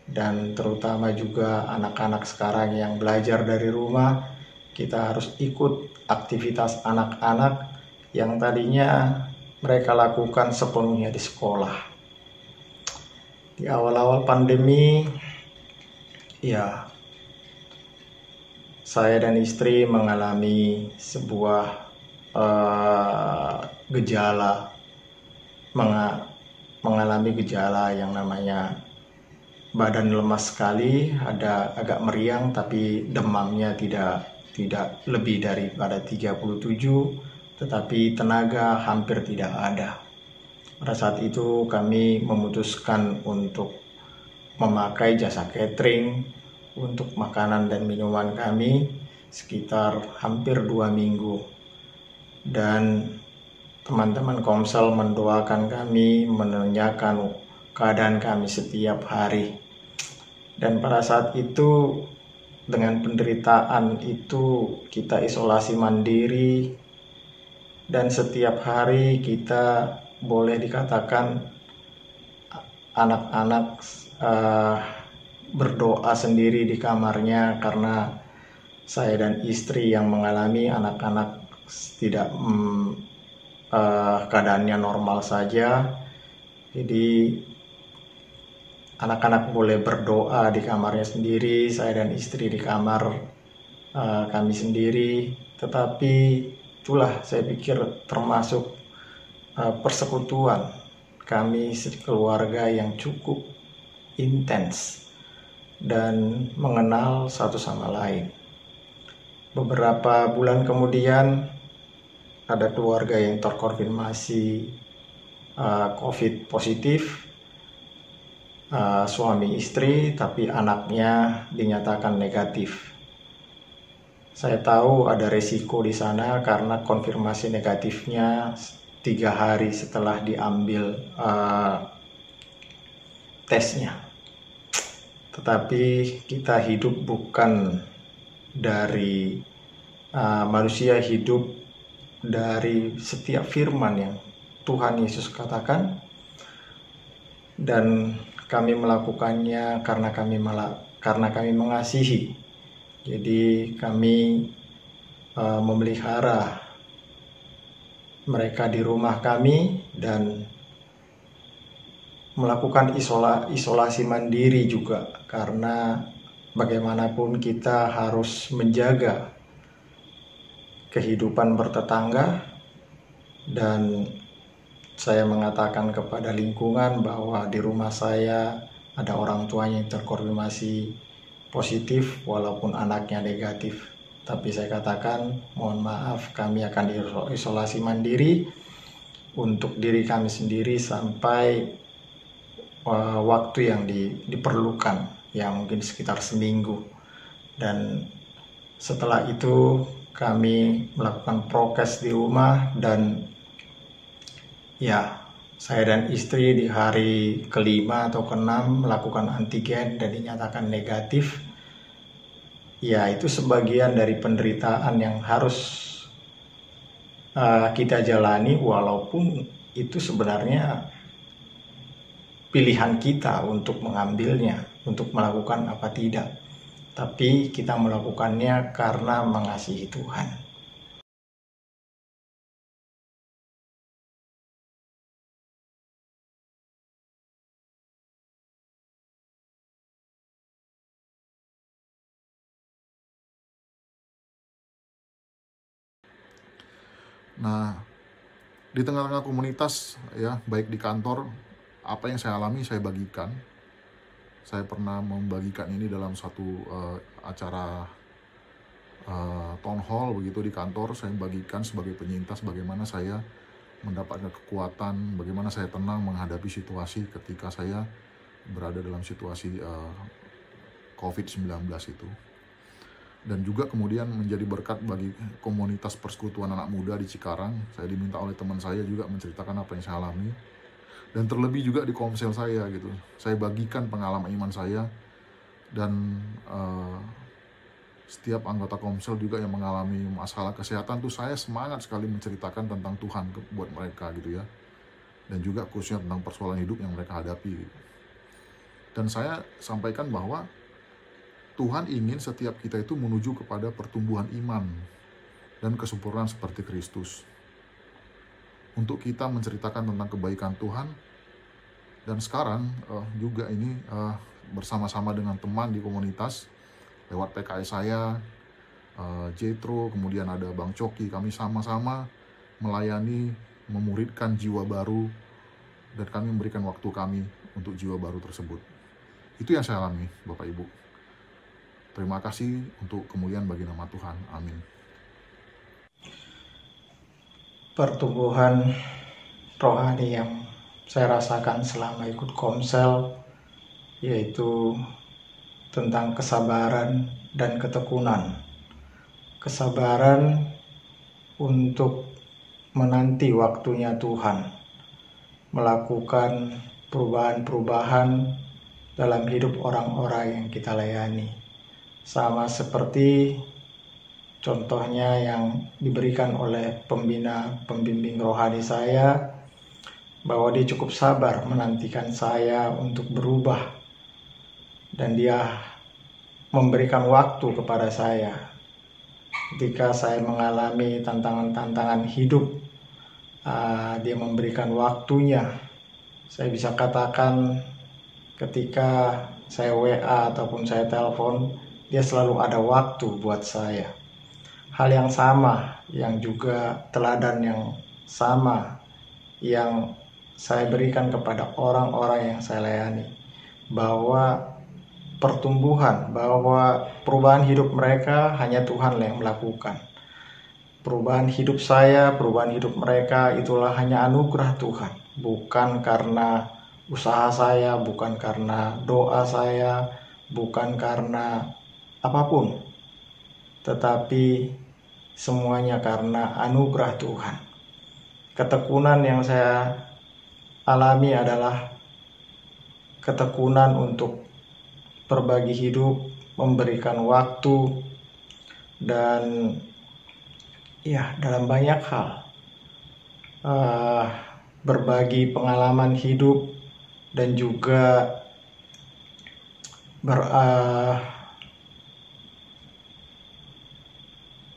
dan terutama juga anak-anak sekarang yang belajar dari rumah, kita harus ikut aktivitas anak-anak yang tadinya mereka lakukan sepenuhnya di sekolah. Di awal-awal pandemi, ya, saya dan istri mengalami sebuah mengalami gejala yang namanya badan lemas sekali, ada agak meriang, tapi demamnya tidak lebih daripada 37, tetapi tenaga hampir tidak ada. Pada saat itu kami memutuskan untuk memakai jasa catering untuk makanan dan minuman kami sekitar hampir 2 minggu. Dan teman-teman Komsel mendoakan kami, menanyakan keadaan kami setiap hari. Dan pada saat itu dengan penderitaan itu kita isolasi mandiri, dan setiap hari kita boleh dikatakan anak-anak berdoa sendiri di kamarnya, karena saya dan istri yang mengalami, anak-anak tidak keadaannya normal saja. Jadi anak-anak boleh berdoa di kamarnya sendiri, saya dan istri di kamar kami sendiri. Tetapi itulah saya pikir termasuk persekutuan kami keluarga yang cukup intens dan mengenal satu sama lain. Beberapa bulan kemudian ada keluarga yang terkonfirmasi COVID positif, suami istri, tapi anaknya dinyatakan negatif. Saya tahu ada resiko di sana karena konfirmasi negatifnya 3 hari setelah diambil tesnya. Tetapi kita hidup bukan dari manusia, hidup dari setiap firman yang Tuhan Yesus katakan, dan kami melakukannya karena kami mengasihi. Jadi kami memelihara mereka di rumah kami dan melakukan isolasi mandiri juga, karena bagaimanapun kita harus menjaga kehidupan bertetangga. Dan saya mengatakan kepada lingkungan bahwa di rumah saya ada orang tuanya yang terkonfirmasi positif walaupun anaknya negatif. Tapi saya katakan, mohon maaf, kami akan isolasi mandiri untuk diri kami sendiri sampai waktu yang diperlukan, yang mungkin sekitar seminggu. Dan setelah itu kami melakukan prokes di rumah, dan ya, saya dan istri di hari ke-5 atau ke-6 melakukan antigen dan dinyatakan negatif. Ya, itu sebagian dari penderitaan yang harus kita jalani, walaupun itu sebenarnya pilihan kita untuk mengambilnya, untuk melakukan apa tidak. Tapi kita melakukannya karena mengasihi Tuhan. Nah, di tengah-tengah komunitas, ya, baik di kantor, apa yang saya alami saya bagikan. Saya pernah membagikan ini dalam satu acara town hall begitu di kantor. Saya bagikan sebagai penyintas bagaimana saya mendapatkan kekuatan, bagaimana saya tenang menghadapi situasi ketika saya berada dalam situasi COVID-19 itu. Dan juga kemudian menjadi berkat bagi komunitas persekutuan anak muda di Cikarang. Saya diminta oleh teman saya juga menceritakan apa yang saya alami. Dan terlebih juga di komsel saya gitu. Saya bagikan pengalaman iman saya. Dan setiap anggota komsel juga yang mengalami masalah kesehatan tuh saya semangat sekali menceritakan tentang Tuhan buat mereka gitu ya. Dan juga khususnya tentang persoalan hidup yang mereka hadapi. Dan saya sampaikan bahwa Tuhan ingin setiap kita itu menuju kepada pertumbuhan iman dan kesempurnaan seperti Kristus. Untuk kita menceritakan tentang kebaikan Tuhan. Dan sekarang juga ini bersama-sama dengan teman di komunitas, lewat PKS saya, Jetro, kemudian ada Bang Coki, kami sama-sama melayani, memuridkan jiwa baru, dan kami memberikan waktu kami untuk jiwa baru tersebut. Itu yang saya alami, Bapak Ibu. Terima kasih untuk kemuliaan bagi nama Tuhan. Amin. Pertumbuhan rohani yang saya rasakan selama ikut komsel, yaitu tentang kesabaran dan ketekunan. Kesabaran untuk menanti waktunya Tuhan, melakukan perubahan-perubahan dalam hidup orang-orang yang kita layani. sama seperti contohnya yang diberikan oleh pembimbing rohani saya, bahwa dia cukup sabar menantikan saya untuk berubah, dan dia memberikan waktu kepada saya ketika saya mengalami tantangan-tantangan hidup. Dia memberikan waktunya. Saya bisa katakan ketika saya WA ataupun saya telepon, dia selalu ada waktu buat saya. Hal yang sama, yang juga teladan yang sama yang saya berikan kepada orang-orang yang saya layani, bahwa pertumbuhan, bahwa perubahan hidup mereka hanya Tuhan yang melakukan. Perubahan hidup saya, perubahan hidup mereka itulah hanya anugerah Tuhan, bukan karena usaha saya, bukan karena doa saya, bukan karena apapun, tetapi semuanya karena anugerah Tuhan. Ketekunan yang saya alami adalah ketekunan untuk berbagi hidup, memberikan waktu, dan ya dalam banyak hal, berbagi pengalaman hidup, dan juga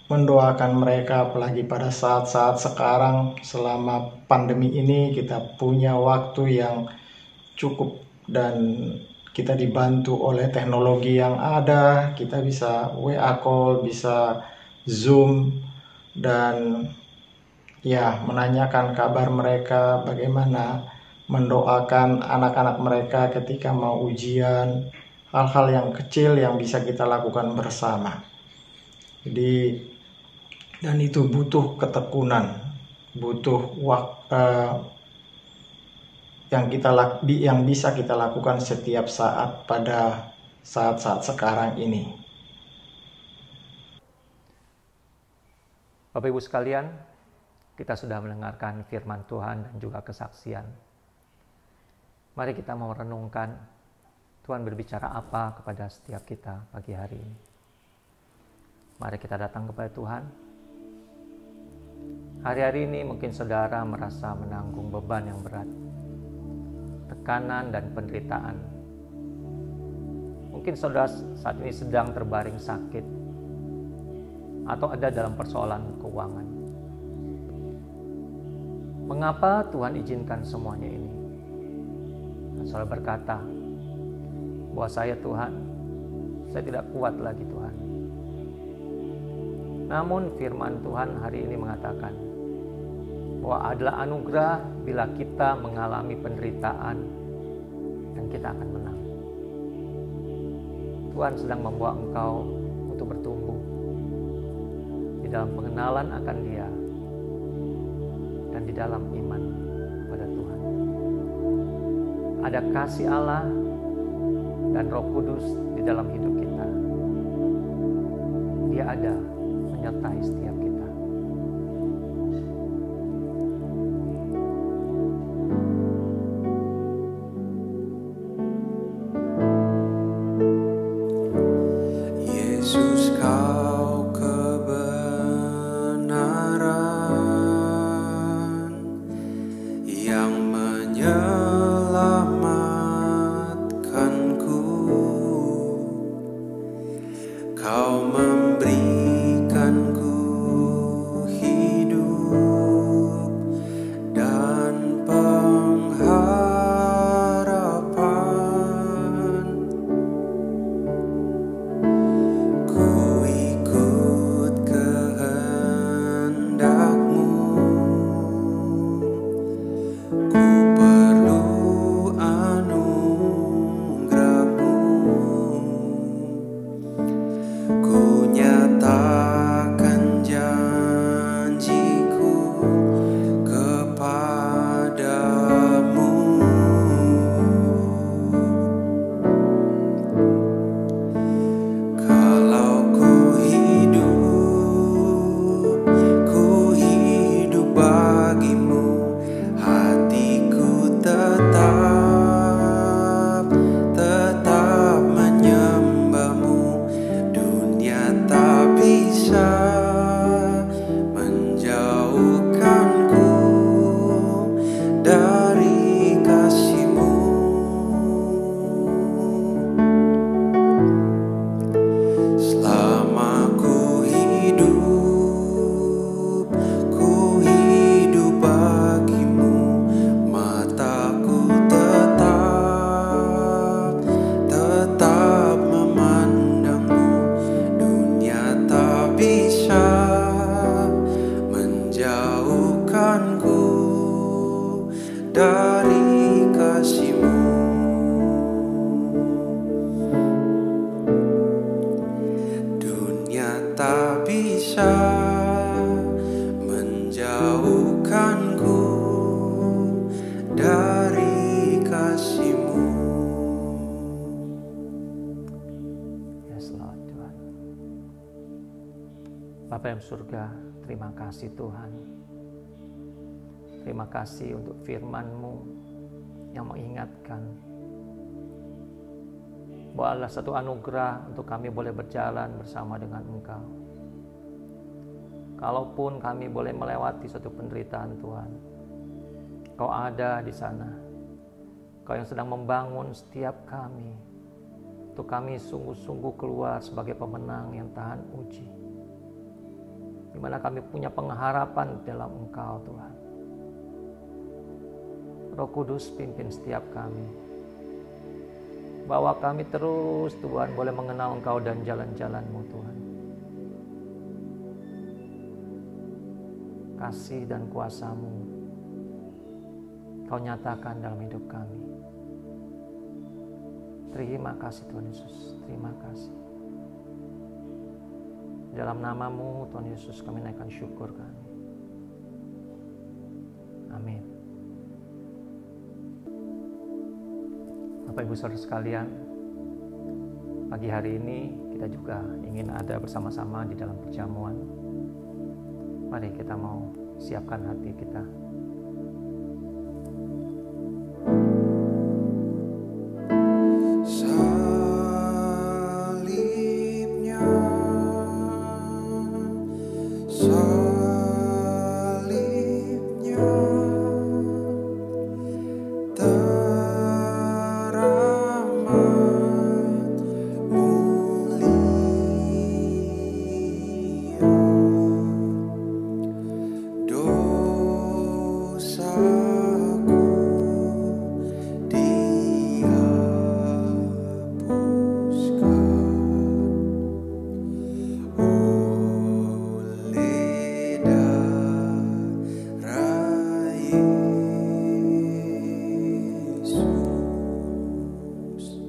mendoakan mereka, apalagi pada saat-saat sekarang selama pandemi ini kita punya waktu yang cukup dan kita dibantu oleh teknologi yang ada. Kita bisa WA call, bisa Zoom, dan ya menanyakan kabar mereka, bagaimana mendoakan anak-anak mereka ketika mau ujian, hal-hal yang kecil yang bisa kita lakukan bersama. Jadi, dan itu butuh ketekunan, butuh waktu yang bisa kita lakukan setiap saat pada saat-saat sekarang ini. Bapak Ibu sekalian, kita sudah mendengarkan firman Tuhan dan juga kesaksian. Mari kita mau renungkan Tuhan berbicara apa kepada setiap kita pagi hari ini. Mari kita datang kepada Tuhan. Hari-hari ini mungkin saudara merasa menanggung beban yang berat, tekanan dan penderitaan. Mungkin saudara saat ini sedang terbaring sakit atau ada dalam persoalan keuangan. Mengapa Tuhan izinkan semuanya ini? Saudara berkata bahwa saya tidak kuat lagi Tuhan. Namun firman Tuhan hari ini mengatakan bahwa adalah anugerah bila kita mengalami penderitaan dan kita akan menang. Tuhan sedang membawa engkau untuk bertumbuh di dalam pengenalan akan Dia dan di dalam iman pada Tuhan. Ada kasih Allah dan Roh Kudus di dalam hidup kita. Dia ada menyertai setiap kita. Yesus, Kau kebenaran yang menyelamatkanku. Kau memberikanku hidup dan pengharapan. Ku ikut kehendak-Mu, ku perlu anugerah-Mu. Ku nyatakan janjiku kepadamu. Kalau ku hidup bagimu, hatiku tetap menyembah-Mu. dari kasih-Mu. Dunia tak bisa menjauhkanku dari kasih-Mu. Yes, Lord Tuhan. Bapa yang surga, terima kasih Tuhan. Terima kasih untuk firman-Mu yang mengingatkan bahwa adalah satu anugerah untuk kami boleh berjalan bersama dengan Engkau. Kalaupun kami boleh melewati satu penderitaan Tuhan, Kau ada di sana. Kau yang sedang membangun setiap kami, untuk kami sungguh-sungguh keluar sebagai pemenang yang tahan uji, di mana kami punya pengharapan dalam Engkau Tuhan. Roh Kudus pimpin setiap kami, bahwa kami terus Tuhan boleh mengenal Engkau dan jalan-jalan-Mu Tuhan. Kasih dan kuasa-Mu Kau nyatakan dalam hidup kami. Terima kasih Tuhan Yesus, terima kasih. Dalam nama-Mu Tuhan Yesus kami naikkan syukur kami. Amin. Bapak Ibu Saudara sekalian, pagi hari ini kita juga ingin ada bersama-sama di dalam perjamuan. Mari kita mau siapkan hati kita. Salibnya, salibnya teramat mulia. Dosaku dihapuskan oleh darah Yesus.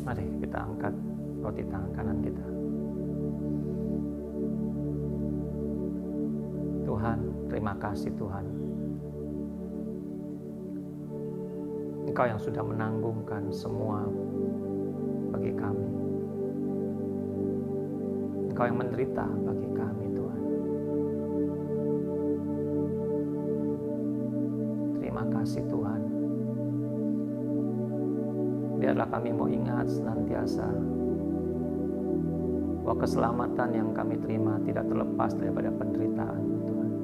Mari kita angkat roti tangan kanan kita. Tuhan, terima kasih Tuhan. Engkau yang sudah menanggungkan semua bagi kami. Engkau yang menderita bagi kami Tuhan. Terima kasih Tuhan. Biarlah kami mau ingat senantiasa bahwa keselamatan yang kami terima tidak terlepas daripada penderitaan Tuhan.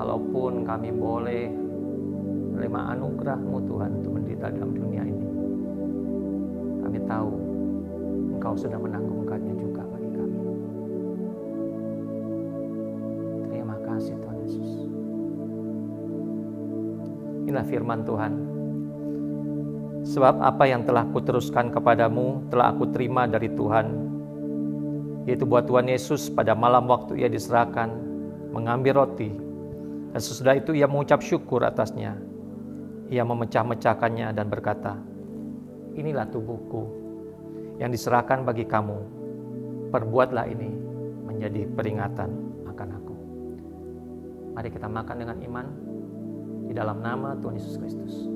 Kalaupun kami boleh menerima anugerah-Mu Tuhan untuk menderita dalam dunia ini, kami tahu Engkau sudah menanggungkannya juga bagi kami. Terima kasih Tuhan Yesus. Inilah firman Tuhan. Sebab apa yang telah kuteruskan kepadamu telah aku terima dari Tuhan, yaitu bahwa Tuhan Yesus pada malam waktu Ia diserahkan mengambil roti, dan sesudah itu Ia mengucap syukur atasnya. Ia memecah-mecahkannya dan berkata, inilah tubuhku yang diserahkan bagi kamu. Perbuatlah ini menjadi peringatan akan aku. Mari kita makan dengan iman di dalam nama Tuhan Yesus Kristus.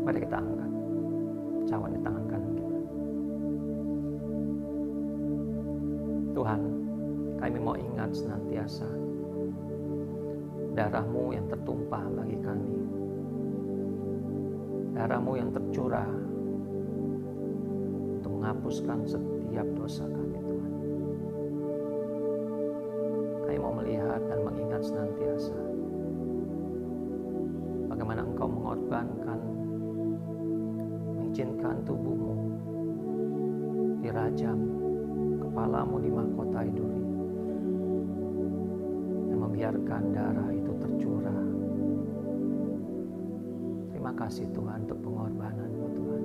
Mari kita angkat cawan di tangan kanan kita. Tuhan, kami mau ingat senantiasa darah-Mu yang tertumpah bagi kami, darah-Mu yang tercurah untuk menghapuskan setiap dosa kami Tuhan. Kami mau melihat dan mengingat senantiasa bagaimana Engkau mengorbankan mengizinkan tubuhmu dirajam, kepalamu dimahkotai duri, dan membiarkan darah itu tercurah. Terima kasih Tuhan untuk pengorbanan-Mu Tuhan.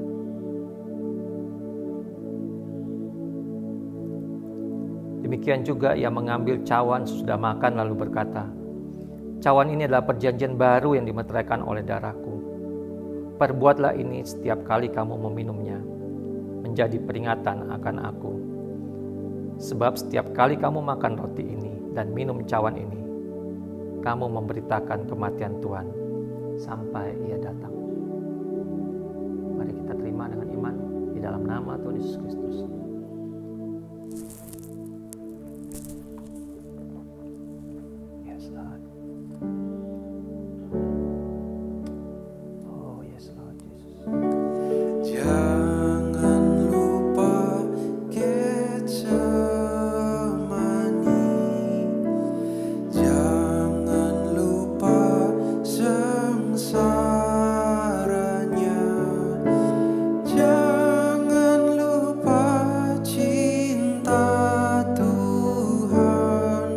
Demikian juga ia mengambil cawan sesudah makan lalu berkata, "Cawan ini adalah perjanjian baru yang dimeteraikan oleh darahku. Perbuatlah ini setiap kali kamu meminumnya, menjadi peringatan akan aku. Sebab setiap kali kamu makan roti ini dan minum cawan ini, kamu memberitakan kematian Tuhan sampai ia datang." Mari kita terima dengan iman di dalam nama Tuhan Yesus Kristus. Yes, Lord. Oh, yes, Lord Jesus. Jangan lupa Getsemani, jangan lupa sengsaranya, jangan lupa cinta Tuhan,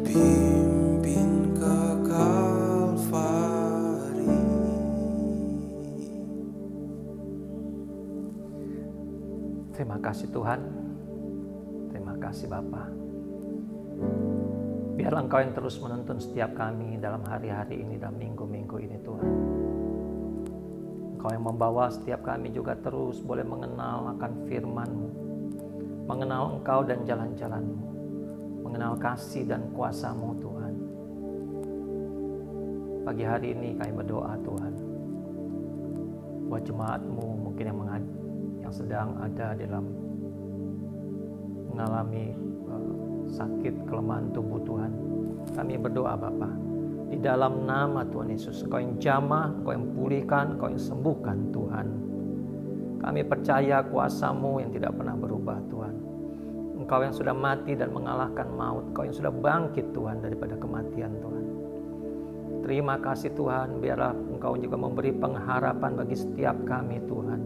pimpin ke Kalvari. Terima kasih Tuhan. Terima kasih Bapa. Biarlah Engkau yang terus menuntun setiap kami dalam hari-hari ini, dalam minggu-minggu ini Tuhan. Engkau yang membawa setiap kami juga terus boleh mengenal akan firman-Mu, mengenal Engkau dan jalan-jalan-Mu, mengenal kasih dan kuasa-Mu Tuhan. Pagi hari ini kami berdoa Tuhan, buat jemaat-Mu mungkin yang sedang ada dalam mengalami sakit, kelemahan tubuh Tuhan. Kami berdoa Bapa, di dalam nama Tuhan Yesus, Engkau yang jamah, Engkau yang pulihkan, Engkau yang sembuhkan Tuhan. Kami percaya kuasa-Mu yang tidak pernah berubah Tuhan. Engkau yang sudah mati dan mengalahkan maut, Engkau yang sudah bangkit Tuhan daripada kematian Tuhan. Terima kasih Tuhan, biarlah Engkau juga memberi pengharapan bagi setiap kami Tuhan.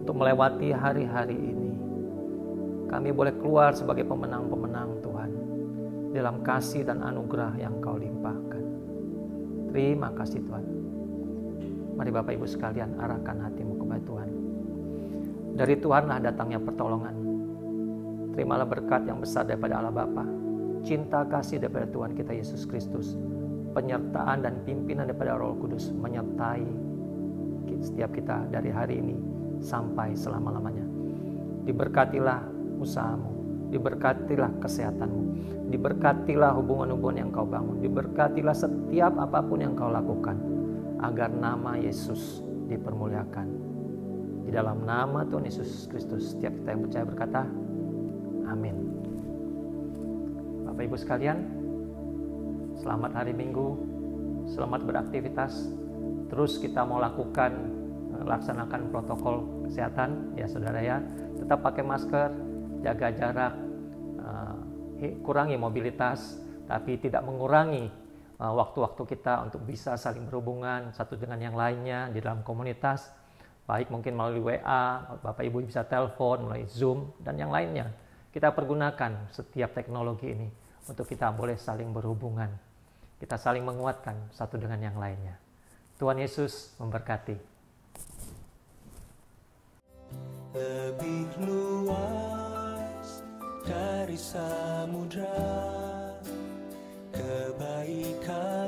Untuk melewati hari-hari ini, kami boleh keluar sebagai pemenang-pemenang Tuhan dalam kasih dan anugerah yang Kau limpahkan. Terima kasih Tuhan. Mari Bapak Ibu sekalian, arahkan hatimu kepada Tuhan. Dari Tuhanlah datangnya pertolongan. Terimalah berkat yang besar daripada Allah Bapa, cinta kasih daripada Tuhan kita Yesus Kristus, penyertaan dan pimpinan daripada Roh Kudus menyertai setiap kita dari hari ini sampai selama-lamanya. Diberkatilah usahamu, diberkatilah kesehatanmu, diberkatilah hubungan-hubungan yang kau bangun, diberkatilah setiap apapun yang kau lakukan, agar nama Yesus dipermuliakan. Di dalam nama Tuhan Yesus Kristus, setiap kita yang percaya berkata, amin. Bapak Ibu sekalian, selamat hari Minggu, selamat beraktivitas. Terus kita mau laksanakan protokol kesehatan ya saudara ya. Tetap pakai masker, jaga jarak, kurangi mobilitas, tapi tidak mengurangi waktu-waktu kita untuk bisa saling berhubungan satu dengan yang lainnya di dalam komunitas. Baik mungkin melalui WA, Bapak Ibu bisa telepon, melalui Zoom, dan yang lainnya. Kita pergunakan setiap teknologi ini untuk kita boleh saling berhubungan. Kita saling menguatkan satu dengan yang lainnya. Tuhan Yesus memberkati. Lebih luas dari samudra, kebaikan